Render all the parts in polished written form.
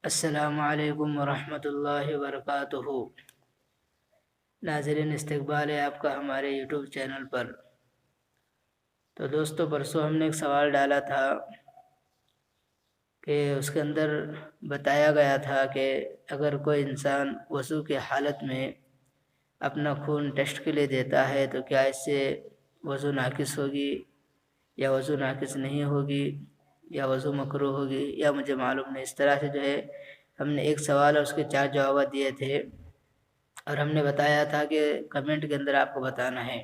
السلام علیکم ورحمۃ اللہ وبرکاتہ۔ ناظرین، استقبال ہے آپ کا ہمارے یوٹیوب چینل پر۔ تو دوستو، پرسوں ہم نے ایک سوال ڈالا تھا کہ اس کے اندر بتایا گیا تھا کہ اگر کوئی انسان وضو کی حالت میں اپنا خون ٹیسٹ کے لیے دیتا ہے تو کیا اس سے وضو ناقص ہوگی یا وضو ناقص نہیں ہوگی یا وضو مکروہ ہوگی، یا مجھے معلوم نہیں۔ اس طرح سے جو ہے ہم نے ایک سوال اور اس کے 4 جوابات دیے تھے، اور ہم نے بتایا تھا کہ کمنٹ کے اندر آپ کو بتانا ہے۔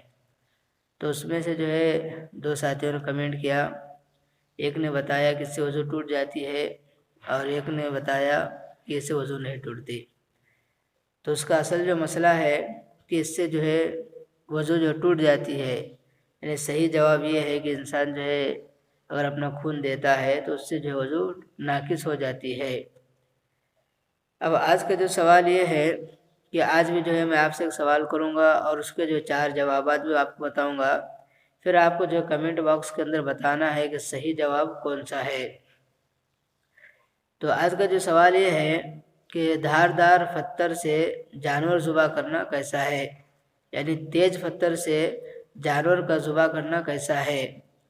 تو اس میں سے جو ہے 2 ساتھیوں نے کمنٹ کیا، ایک نے بتایا کہ اس سے وضو ٹوٹ جاتی ہے اور ایک نے بتایا کہ اس سے وضو نہیں ٹوٹتی۔ تو اس کا اصل جو مسئلہ ہے کہ اس سے جو ہے وضو جو ٹوٹ جاتی ہے، یعنی صحیح جواب یہ ہے کہ انسان جو ہے اگر اپنا خون دیتا ہے تو اس سے جو وضو ناقص ہو جاتی ہے۔ اب آج کا جو سوال یہ ہے کہ آج بھی جو ہے میں آپ سے ایک سوال کروں گا اور اس کے جو 4 جوابات بھی آپ کو بتاؤں گا، پھر آپ کو جو کمنٹ باکس کے اندر بتانا ہے کہ صحیح جواب کون سا ہے۔ تو آج کا جو سوال یہ ہے کہ دھاردار پتھر سے جانور ذبح کرنا کیسا ہے، یعنی تیز پتھر سے جانور کا ذبح کرنا کیسا ہے۔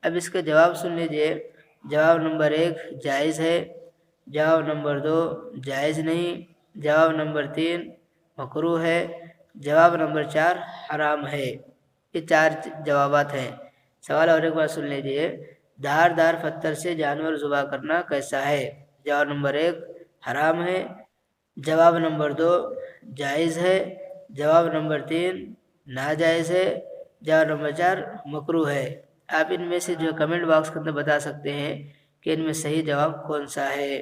اب اس کا جواب سن لیجئے۔ جواب نمبر 1 جائز ہے، جواب نمبر 2 جائز نہیں، جواب نمبر 3 مکروہ ہے، جواب نمبر 4 حرام ہے۔ یہ 4 جوابات ہیں۔ سوال اور ایک بار سن لیجئے۔ دھاردار پتھر سے جانور ذبح کرنا کیسا ہے۔ جواب نمبر 1 حرام ہے، جواب نمبر 2 جائز ہے، جواب نمبر 3 ناجائز ہے، جواب نمبر 4 مکروہ ہے۔ آپ ان میں سے جو کمنٹ باکس کے اندر بتا سکتے ہیں کہ ان میں صحیح جواب کون سا ہے۔